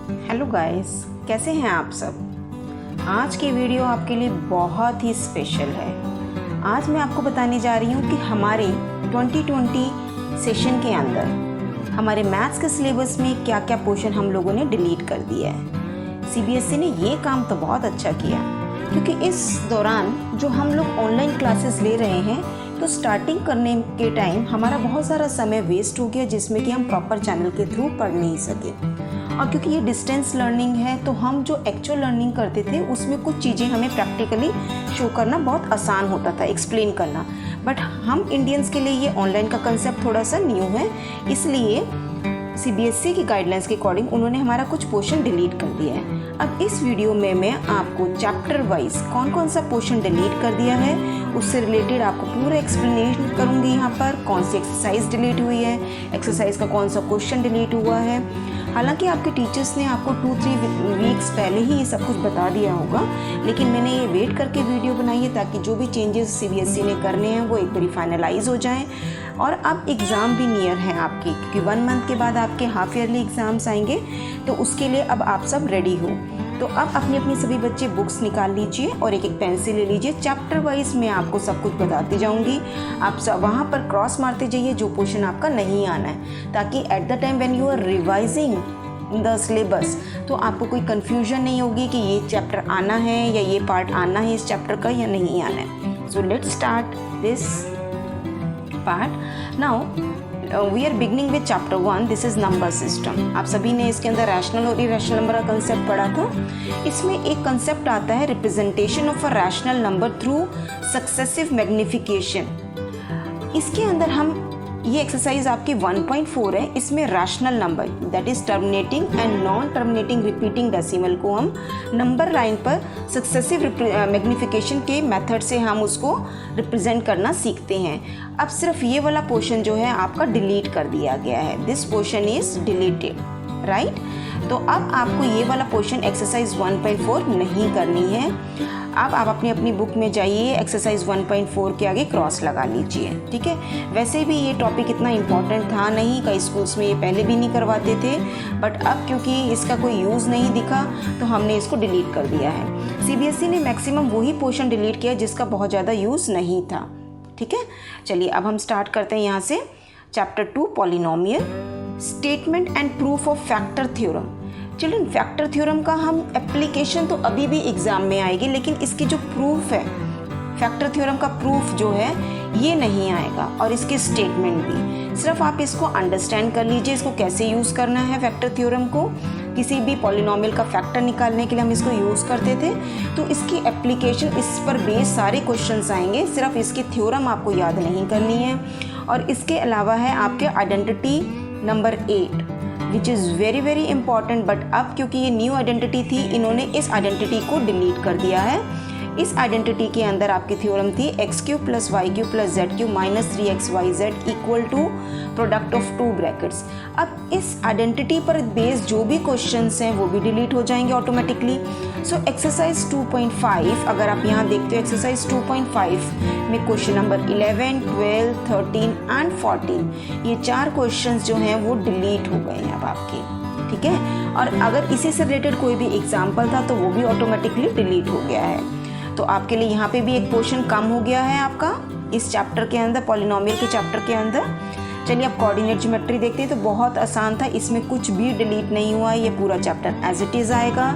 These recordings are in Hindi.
हेलो गाइस, कैसे हैं आप सब। आज की वीडियो आपके लिए बहुत ही स्पेशल है। आज मैं आपको बताने जा रही हूँ कि हमारे 2020 सेशन के अंदर हमारे मैथ्स के सिलेबस में क्या क्या पोर्शन हम लोगों ने डिलीट कर दिया है। सीबीएसई ने ये काम तो बहुत अच्छा किया, क्योंकि इस दौरान जो हम लोग ऑनलाइन क्लासेस ले रहे हैं तो स्टार्टिंग करने के टाइम हमारा बहुत सारा समय वेस्ट हो गया, जिसमें कि हम प्रॉपर चैनल के थ्रू पढ़ नहीं सके। और क्योंकि ये डिस्टेंस लर्निंग है तो हम जो एक्चुअल लर्निंग करते थे उसमें कुछ चीज़ें हमें प्रैक्टिकली शो करना बहुत आसान होता था, एक्सप्लेन करना। बट हम इंडियंस के लिए ये ऑनलाइन का कंसेप्ट थोड़ा सा न्यू है, इसलिए सीबीएसई की गाइडलाइंस के अकॉर्डिंग उन्होंने हमारा कुछ पोर्शन डिलीट कर दिया है। अब इस वीडियो में मैं आपको चैप्टर वाइज कौन कौन सा पोर्शन डिलीट कर दिया है उससे रिलेटेड आपको पूरा एक्सप्लेनेशन करूँगी। यहाँ पर कौन सी एक्सरसाइज डिलीट हुई है, एक्सरसाइज का कौन सा क्वेश्चन डिलीट हुआ है। हालांकि आपके टीचर्स ने आपको 2-3 वीक्स पहले ही ये सब कुछ बता दिया होगा, लेकिन मैंने ये वेट करके वीडियो बनाई है ताकि जो भी चेंजेस सीबीएसई ने करने हैं वो एक बारी फाइनलाइज हो जाएं। और अब एग्ज़ाम भी नियर है आपकी, क्योंकि 1 मंथ के बाद आपके हाफ ईयरली एग्ज़ाम्स आएंगे, तो उसके लिए अब आप सब रेडी हो। तो अब अपनी अपनी सभी बच्चे बुक्स निकाल लीजिए और एक एक पेंसिल ले लीजिए। चैप्टर वाइज मैं आपको सब कुछ बताती जाऊंगी, आप सब वहाँ पर क्रॉस मारते जाइए जो पोर्शन आपका नहीं आना है, ताकि at the time when you are revising the syllabus तो आपको कोई कन्फ्यूजन नहीं होगी कि ये चैप्टर आना है या ये पार्ट आना है इस चैप्टर का या नहीं आना है। So let's start this part now. We are beginning with chapter 1, this is number system. आप सभी ने इसके अंदर रैशनल और इरेशनल नंबर का कंसेप्ट पढ़ा था। इसमें एक कंसेप्ट आता है representation of a rational number through successive magnification. इसके अंदर हम ये एक्सरसाइज आपकी 1.4 है। इसमें rational number that is terminating and non terminating repeating decimal को हम नंबर लाइन पर सक्सेसिव मैग्निफिकेशन के मेथड से हम उसको रिप्रेजेंट करना सीखते हैं। अब सिर्फ ये वाला पोर्शन जो है आपका डिलीट कर दिया गया है, this portion is deleted, right. तो अब आपको ये वाला पोर्शन एक्सरसाइज 1.4 नहीं करनी है। अब आप अपनी अपनी बुक में जाइए, एक्सरसाइज 1.4 के आगे क्रॉस लगा लीजिए, ठीक है। वैसे भी ये टॉपिक इतना इम्पॉर्टेंट था नहीं, कई स्कूल्स में ये पहले भी नहीं करवाते थे, बट अब क्योंकि इसका कोई यूज़ नहीं दिखा तो हमने इसको डिलीट कर दिया है। सीबीएसई ने मैक्सिमम वही पोर्शन डिलीट किया जिसका बहुत ज़्यादा यूज़ नहीं था, ठीक है। चलिए अब हम स्टार्ट करते हैं यहाँ से। Chapter 2 polynomial, statement and proof of factor theorem. Children, factor theorem का हम एप्लीकेशन तो अभी भी एग्ज़ाम में आएगी, लेकिन इसकी जो प्रूफ है, फैक्टर थ्योरम का प्रूफ जो है ये नहीं आएगा, और इसके स्टेटमेंट भी। सिर्फ आप इसको अंडरस्टैंड कर लीजिए, इसको कैसे यूज़ करना है फैक्टर थ्योरम को। किसी भी पॉलिनोमियल का फैक्टर निकालने के लिए हम इसको यूज़ करते थे, तो इसकी एप्लीकेशन, इस पर बेस सारे क्वेश्चंस आएंगे, सिर्फ इसकी थ्योरम आपको याद नहीं करनी है। और इसके अलावा है आपके identity number 8 which is very very important. But अब क्योंकि ये न्यू आइडेंटिटी थी, इन्होंने इस आइडेंटिटी को डिलीट कर दिया है। इस आइडेंटिटी के अंदर आपकी थ्योरम थी x³ + y³ + z³ - 3xyz = product of 2 brackets. अब इस आइडेंटिटी पर बेस्ड जो भी क्वेश्चंस हैं वो भी डिलीट हो जाएंगे ऑटोमेटिकली। सो एक्सरसाइज 2.5 अगर आप यहाँ देखते हो, एक्सरसाइज 2.5 में क्वेश्चन नंबर 11, 12, 13 एंड 14 ये 4 क्वेश्चंस जो हैं वो डिलीट हो गए हैं अब आपके, ठीक है। और अगर इसी से रिलेटेड कोई भी एग्जाम्पल था तो वो भी ऑटोमेटिकली डिलीट हो गया है। तो आपके लिए यहाँ पे भी एक पोर्शन कम हो गया है आपका इस चैप्टर के अंदर, पॉलिनोमियल के चैप्टर के अंदर। चलिए अब कोऑर्डिनेट ज्योमेट्री देखते हैं। तो बहुत आसान था, इसमें कुछ भी डिलीट नहीं हुआ, ये पूरा चैप्टर एज इट इज़ आएगा,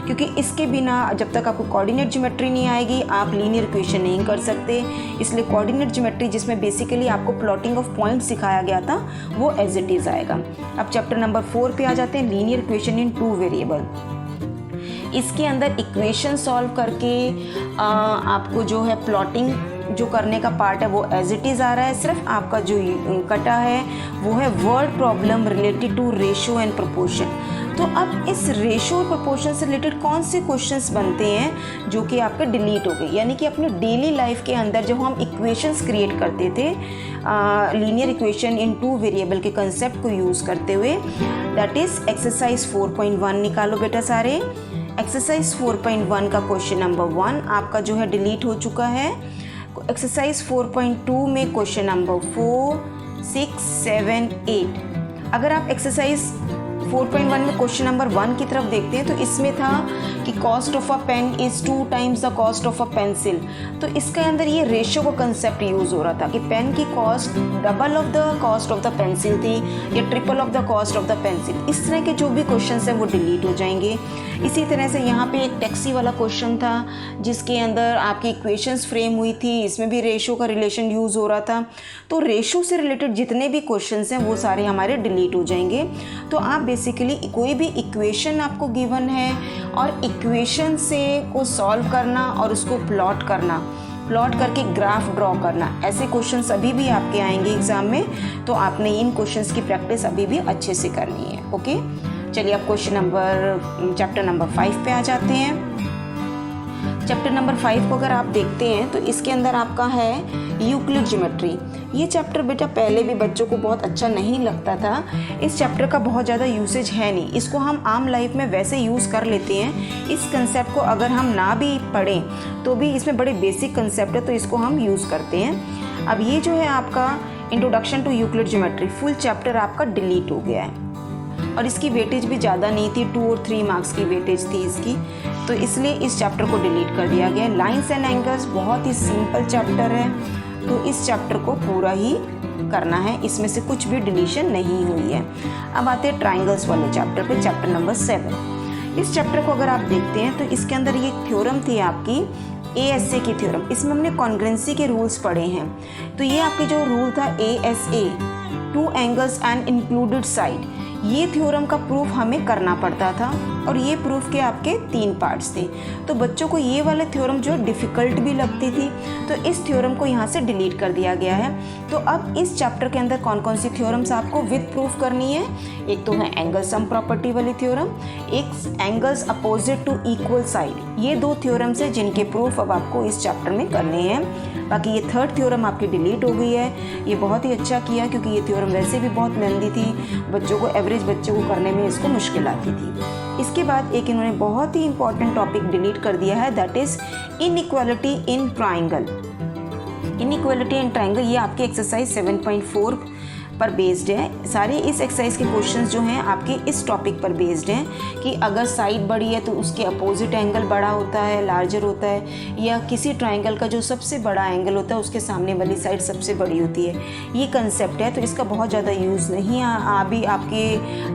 क्योंकि इसके बिना जब तक आपको कोऑर्डिनेट ज्योमेट्री नहीं आएगी आप लीनियर इक्वेशन नहीं कर सकते। इसलिए कोऑर्डिनेट ज्योमेट्री, जिसमें बेसिकली आपको प्लॉटिंग ऑफ पॉइंट्स सिखाया गया था, वो एज इट इज़ आएगा। अब चैप्टर नंबर 4 पे आ जाते हैं, लीनियर इक्वेशन इन 2 वेरिएबल। इसके अंदर इक्वेशन सॉल्व करके आपको जो है प्लॉटिंग जो करने का पार्ट है वो एज इट इज़ आ रहा है। सिर्फ आपका जो कटा है वो है word problem related to ratio and proportion. तो अब इस रेशो और प्रोपोर्शन से रिलेटेड कौन से क्वेश्चंस बनते हैं जो कि आपके डिलीट हो गए, यानी कि अपने डेली लाइफ के अंदर जब हम इक्वेशंस क्रिएट करते थे लीनियर इक्वेशन इन 2 वेरिएबल के कंसेप्ट को यूज़ करते हुए, दैट इज़ एक्सरसाइज 4.1 निकालो बेटा सारे। एक्सरसाइज 4.1 का क्वेश्चन नंबर 1 आपका जो है डिलीट हो चुका है। एक्सरसाइज 4.2 में क्वेश्चन नंबर 4, 6, 7, 8। अगर आप एक्सरसाइज 4.1 में क्वेश्चन नंबर 1 की तरफ देखते हैं तो इसमें था कि cost of a pen is 2 times the cost of a pencil. तो इसके अंदर ये रेशियो का कंसेप्ट यूज़ हो रहा था कि पेन की cost double of the cost of the pencil थी या triple of the cost of the pencil. इस तरह के जो भी क्वेश्चन हैं वो डिलीट हो जाएंगे। इसी तरह से यहाँ पे एक टैक्सी वाला क्वेश्चन था जिसके अंदर आपकी इक्वेशंस फ्रेम हुई थी, इसमें भी रेशियो का रिलेशन यूज़ हो रहा था। तो रेशियो से रिलेटेड जितने भी क्वेश्चंस हैं वो सारे हमारे डिलीट हो जाएंगे। तो आप बेसिकली कोई भी इक्वेशन आपको गिवन है और इक्वेशन से को सॉल्व करना और उसको प्लॉट करके ग्राफ ड्रॉ करना, ऐसे क्वेश्चंस अभी भी आपके आएंगे एग्जाम में। तो आपने इन क्वेश्चंस की प्रैक्टिस अभी भी अच्छे से करनी है। ओके, चलिए अब चैप्टर नंबर 5 पे आ जाते हैं। चैप्टर नंबर 5 को अगर आप देखते हैं तो इसके अंदर आपका है यूक्लिड ज्योमेट्री। ये चैप्टर बेटा पहले भी बच्चों को बहुत अच्छा नहीं लगता था। इस चैप्टर का बहुत ज़्यादा यूसेज है नहीं, इसको हम आम लाइफ में वैसे यूज़ कर लेते हैं। इस कंसेप्ट को अगर हम ना भी पढ़ें तो भी इसमें बड़े बेसिक कंसेप्ट है तो इसको हम यूज़ करते हैं। अब ये जो है आपका introduction to Euclid geometry full chapter आपका डिलीट हो गया है और इसकी वेटेज भी ज़्यादा नहीं थी, 2 और 3 मार्क्स की वेटेज थी इसकी, तो इसलिए इस चैप्टर को डिलीट कर दिया गया। लाइंस एंड एंगल्स बहुत ही सिंपल चैप्टर है तो इस चैप्टर को पूरा ही करना है, इसमें से कुछ भी डिलीशन नहीं हुई है। अब आते हैं ट्राइंगल्स वाले चैप्टर पे, चैप्टर नंबर 7। इस चैप्टर को अगर आप देखते हैं तो इसके अंदर ये थ्योरम थी आपकी ASA की थ्योरम। इसमें हमने कॉन्ग्रुएंसी के रूल्स पढ़े हैं। तो ये आपके जो रूल था ASA, 2 angles and included side, ये थ्योरम का प्रूफ हमें करना पड़ता था और ये प्रूफ के आपके 3 पार्ट्स थे। तो बच्चों को ये वाले थ्योरम जो डिफ़िकल्ट भी लगती थी तो इस थ्योरम को यहाँ से डिलीट कर दिया गया है। तो अब इस चैप्टर के अंदर कौन कौन सी थ्योरम्स आपको विद प्रूफ करनी है, एक तो है एंगल सम प्रॉपर्टी वाली थ्योरम, एक angles opposite to equal side. ये 2 थ्योरम्स हैं जिनके प्रूफ अब आपको इस चैप्टर में करने हैं। बाकी ये 3rd थ्योरम आपकी डिलीट हो गई है। ये बहुत ही अच्छा किया क्योंकि ये थ्योरम वैसे भी बहुत लेंदी थी, बच्चों को एवरेज बच्चों को करने में इसको मुश्किल आती थी। इसके बाद एक इन्होंने बहुत ही इंपॉर्टेंट टॉपिक डिलीट कर दिया है, that is inequality in triangle. Inequality in triangle ये आपके एक्सरसाइज 7.4 पर बेस्ड है। सारे इस एक्सरसाइज के क्वेश्चंस जो हैं आपके इस टॉपिक पर बेस्ड हैं कि अगर साइड बड़ी है तो उसके अपोजिट एंगल बड़ा होता है, लार्जर होता है, या किसी ट्राइंगल का जो सबसे बड़ा एंगल होता है उसके सामने वाली साइड सबसे बड़ी होती है। ये कंसेप्ट है तो इसका बहुत ज़्यादा यूज़ नहीं अभी आपके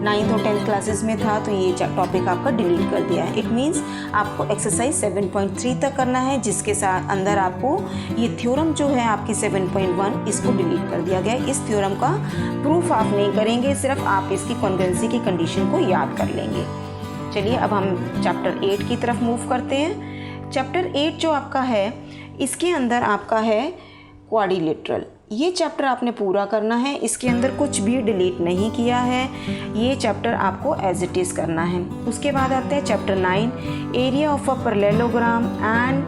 9th और 10th क्लासेस में था, तो ये टॉपिक आपका डिलीट कर दिया है। इट मीन्स आपको एक्सरसाइज 7.3 तक करना है, जिसके साथ अंदर आपको ये थ्योरम जो है आपकी 7.1 इसको डिलीट कर दिया गया है। इस थ्योरम का प्रूफ आप नहीं करेंगे, सिर्फ आप इसकी कॉन्ग्रुएंसी की कंडीशन को याद कर लेंगे। चलिए अब हम चैप्टर 8 की तरफ मूव करते हैं। चैप्टर 8 जो आपका है इसके अंदर आपका है क्वाड्रिलेटरल। ये चैप्टर आपने पूरा करना है, इसके अंदर कुछ भी डिलीट नहीं किया है, ये चैप्टर आपको एज इट इज़ करना है। उसके बाद आते हैं chapter 9, area of a parallelogram and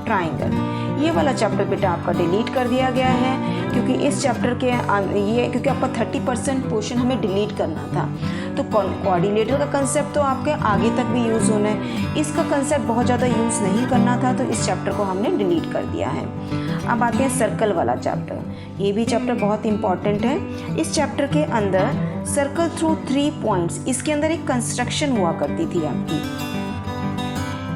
triangle. ये वाला चैप्टर बेटा आपका डिलीट कर दिया गया है क्योंकि इस चैप्टर के क्योंकि आपका 30% पोर्शन हमें डिलीट करना था। तो क्वाड्रिलेटरल का कंसेप्ट तो आपके आगे तक भी यूज़ होना है, इसका कंसेप्ट बहुत ज़्यादा यूज़ नहीं करना था, तो इस चैप्टर को हमने डिलीट कर दिया है। अब आते हैं सर्कल वाला चैप्टर। ये भी चैप्टर बहुत इंपॉर्टेंट है। इस चैप्टर के अंदर सर्कल थ्रू 3 पॉइंट्स, इसके अंदर एक कंस्ट्रक्शन हुआ करती थी आपकी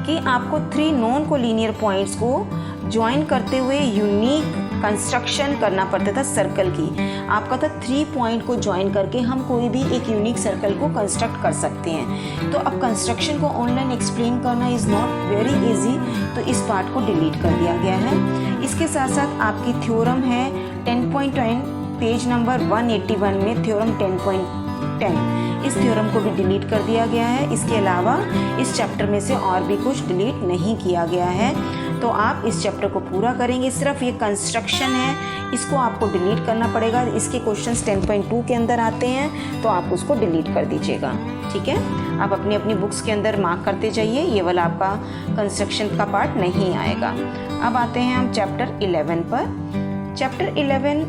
कि आपको 3 नॉन कोलिनियर पॉइंट्स को ज्वाइन करते हुए यूनिक कंस्ट्रक्शन करना पड़ता था सर्कल की। आपका था 3 पॉइंट को ज्वाइन करके हम कोई भी एक यूनिक सर्कल को कंस्ट्रक्ट कर सकते हैं। तो अब कंस्ट्रक्शन को ऑनलाइन एक्सप्लेन करना इज़ नॉट वेरी इजी, तो इस पार्ट को डिलीट कर दिया गया है। इसके साथ साथ आपकी थ्योरम है 10.10 पेज नंबर 181 में थ्योरम 10.10, इस थ्योरम को भी डिलीट कर दिया गया है। इसके अलावा इस चैप्टर में से और भी कुछ डिलीट नहीं किया गया है। तो आप इस चैप्टर को पूरा करेंगे, सिर्फ ये कंस्ट्रक्शन है इसको आपको डिलीट करना पड़ेगा। इसके क्वेश्चंस 10.2 के अंदर आते हैं तो आप उसको डिलीट कर दीजिएगा, ठीक है। आप अपनी अपनी बुक्स के अंदर मार्क करते जाइए, ये वाला आपका कंस्ट्रक्शन का पार्ट नहीं आएगा। अब आते हैं हम चैप्टर 11 पर। Chapter 11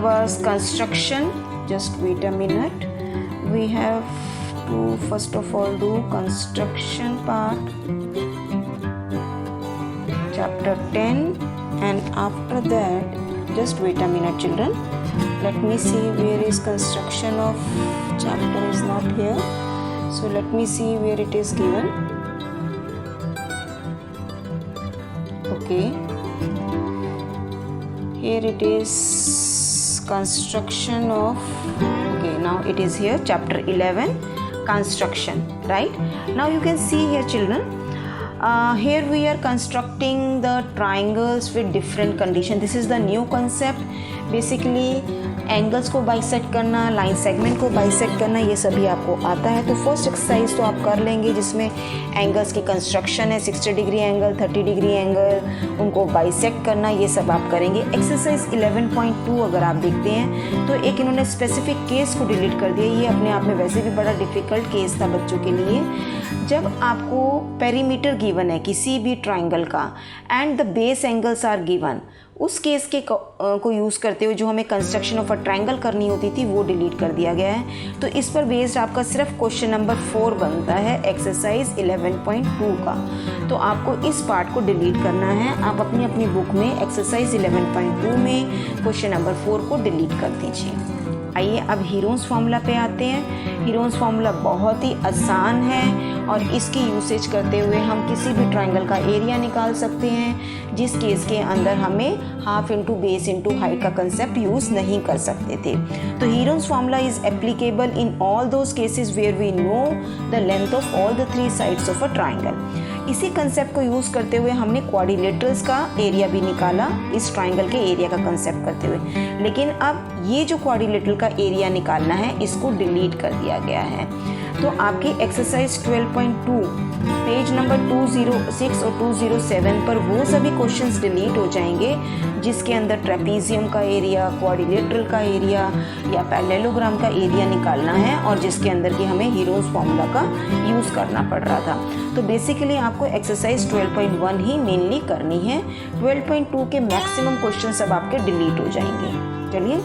was construction. Just wait a minute, we have to first of all do construction part, chapter 10, and after that just wait a minute children, let me see where is construction of chapter is not here, so let me see where it is given. Okay, here it is construction of, okay, now it is here chapter 11 construction, right? Now you can see here children, here we are constructing the triangles with different condition. This is the new concept. Basically angles को बाइसेक्ट करना, लाइन सेगमेंट को बाइसेक्ट करना, ये सभी आपको आता है। तो फर्स्ट एक्सरसाइज तो आप कर लेंगे जिसमें एंगल्स की कंस्ट्रक्शन है, 60 डिग्री एंगल, 30 डिग्री एंगल, उनको बाइसेक्ट करना, ये सब आप करेंगे। एक्सरसाइज 11.2 अगर आप देखते हैं तो एक इन्होंने स्पेसिफिक केस को डिलीट कर दिया। ये अपने आप में वैसे भी बड़ा डिफ़िकल्ट केस था बच्चों के लिए। जब आपको पेरीमीटर गिवन है किसी भी ट्राइंगल का and the base angles are given, उस केस के को यूज़ करते हुए जो हमें कंस्ट्रक्शन ऑफ अ ट्रायंगल करनी होती थी वो डिलीट कर दिया गया है। तो इस पर बेस्ड आपका सिर्फ क्वेश्चन नंबर 4 बनता है एक्सरसाइज 11.2 का। तो आपको इस पार्ट को डिलीट करना है। आप अपनी अपनी बुक में एक्सरसाइज 11.2 में क्वेश्चन नंबर 4 को डिलीट कर दीजिए। आइए अब हीरोन्स फार्मूला पे आते हैं। हीरोन्स फार्मूला बहुत ही आसान है और इसकी यूसेज करते हुए हम किसी भी ट्रायंगल का एरिया निकाल सकते हैं, जिस केस के अंदर हमें half into base into height का कंसेप्ट यूज़ नहीं कर सकते थे। तो Heron's formula is applicable in all those cases where we know the length of all the 3 sides of a triangle. इसी कंसेप्ट को यूज़ करते हुए हमने क्वाड्रिलेटरल्स का एरिया भी निकाला इस ट्रायंगल के एरिया का कंसेप्ट करते हुए। लेकिन अब ये जो क्वाड्रिलेटरल का एरिया निकालना है इसको डिलीट कर दिया गया है। तो आपकी एक्सरसाइज 12.2 पेज नंबर 206 और 207 पर वो सभी क्वेश्चंस डिलीट हो जाएंगे जिसके अंदर ट्रेपीजियम का एरिया, क्वाड्रिलेटरल का एरिया या पैरेललोग्राम का एरिया निकालना है और जिसके अंदर की हमें हीरोन्स फार्मूला का यूज़ करना पड़ रहा था। तो बेसिकली आपको एक्सरसाइज 12.1 ही मेनली करनी है। 12.2 के मैक्सिमम क्वेश्चन सब आपके डिलीट हो जाएंगे। चलिए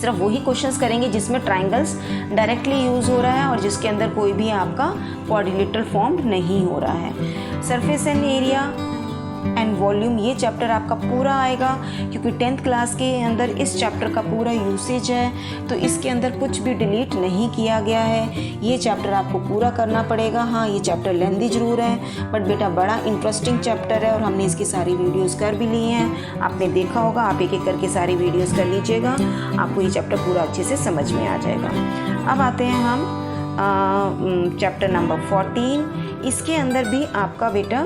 सिर्फ वही क्वेश्चंस करेंगे जिसमें ट्रायंगल्स डायरेक्टली यूज़ हो रहा है और जिसके अंदर कोई भी आपका क्वाड्रिलेटरल फॉर्म नहीं हो रहा है। Surface and area and volume ये चैप्टर आपका पूरा आएगा क्योंकि 10th क्लास के अंदर इस चैप्टर का पूरा यूसेज है, तो इसके अंदर कुछ भी डिलीट नहीं किया गया है। ये चैप्टर आपको पूरा करना पड़ेगा। हाँ, ये चैप्टर लेंथी ज़रूर है बट बेटा बड़ा इंटरेस्टिंग चैप्टर है और हमने इसकी सारी वीडियोज़ कर भी ली हैं। आपने देखा होगा, आप एक एक करके सारी वीडियोज़ कर लीजिएगा, आपको ये चैप्टर पूरा अच्छे से समझ में आ जाएगा। अब आते हैं हम चैप्टर नंबर 14। इसके अंदर भी आपका बेटा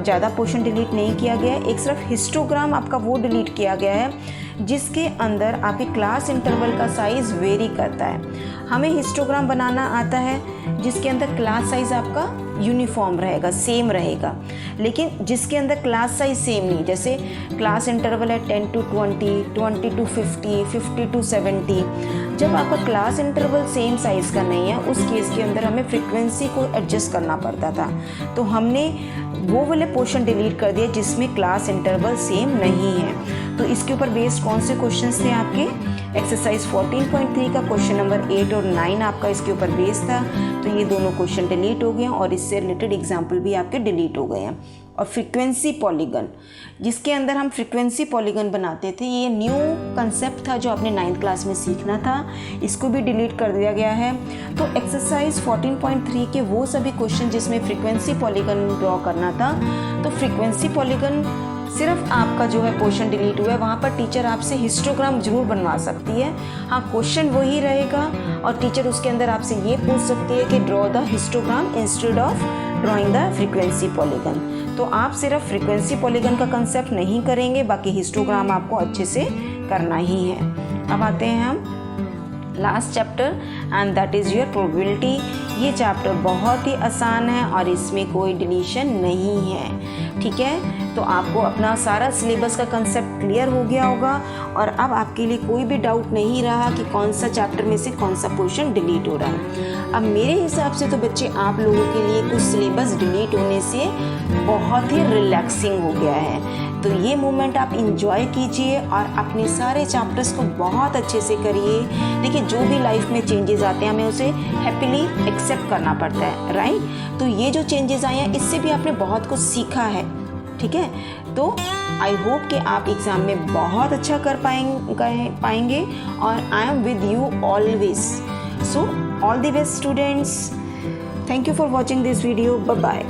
ज़्यादा पोर्शन डिलीट नहीं किया गया है। एक सिर्फ हिस्टोग्राम आपका वो डिलीट किया गया है जिसके अंदर आपके क्लास इंटरवल का साइज़ वेरी करता है। हमें हिस्टोग्राम बनाना आता है जिसके अंदर क्लास साइज़ आपका यूनिफॉर्म रहेगा, सेम रहेगा, लेकिन जिसके अंदर क्लास साइज सेम नहीं, जैसे क्लास इंटरवल है 10 to 20, 20 to 50, 50 to 70। जब आपका क्लास इंटरवल सेम साइज़ का नहीं है उस केस के अंदर हमें फ्रीक्वेंसी को एडजस्ट करना पड़ता था। तो हमने वो वाले पोर्शन डिलीट कर दिए जिसमें क्लास इंटरवल सेम नहीं है। तो इसके ऊपर बेस्ड कौन से क्वेश्चंस थे आपके? एक्सरसाइज 14.3 का क्वेश्चन नंबर 8 और 9 आपका इसके ऊपर बेस था। तो ये दोनों क्वेश्चन डिलीट हो गए और इससे रिलेटेड एग्जाम्पल भी आपके डिलीट हो गए हैं। और फ्रीक्वेंसी पॉलीगन, जिसके अंदर हम फ्रीक्वेंसी पॉलीगन बनाते थे, ये न्यू कंसेप्ट था जो आपने 9th क्लास में सीखना था, इसको भी डिलीट कर दिया गया है। तो एक्सरसाइज 14.3 के वो सभी क्वेश्चन जिसमें फ्रीक्वेंसी पॉलीगन ड्रॉ करना था, तो फ्रीक्वेंसी पॉलीगन सिर्फ आपका जो है पोर्शन डिलीट हुआ है। वहाँ पर टीचर आपसे हिस्टोग्राम जरूर बनवा सकती है। हाँ, क्वेश्चन वही रहेगा और टीचर उसके अंदर आपसे ये पूछ सकती है कि draw the histogram instead of drawing the frequency polygon. तो आप सिर्फ फ्रीक्वेंसी पॉलीगन का कंसेप्ट नहीं करेंगे, बाकी हिस्टोग्राम आपको अच्छे से करना ही है। अब आते हैं हम last chapter and that is your probability. ये चैप्टर बहुत ही आसान है और इसमें कोई डिलीशन नहीं है, ठीक है। तो आपको अपना सारा सिलेबस का कंसेप्ट क्लियर हो गया होगा और अब आपके लिए कोई भी डाउट नहीं रहा कि कौन सा चैप्टर में से कौन सा पोर्शन डिलीट हो रहा है। अब मेरे हिसाब से तो बच्चे आप लोगों के लिए कुछ सिलेबस डिलीट होने से बहुत ही रिलैक्सिंग हो गया है। तो ये मोमेंट आप इंजॉय कीजिए और अपने सारे चैप्टर्स को बहुत अच्छे से करिए। देखिए, जो भी लाइफ में चेंजेस आते हैं हमें उसे हैप्पीली एक्सेप्ट करना पड़ता है, राइट। तो ये जो चेंजेस आए हैं इससे भी आपने बहुत कुछ सीखा है, ठीक है। तो आई होप कि आप एग्ज़ाम में बहुत अच्छा कर पाएंगे और I am with you always. So all the best students. Thank you for watching this video. Bye bye.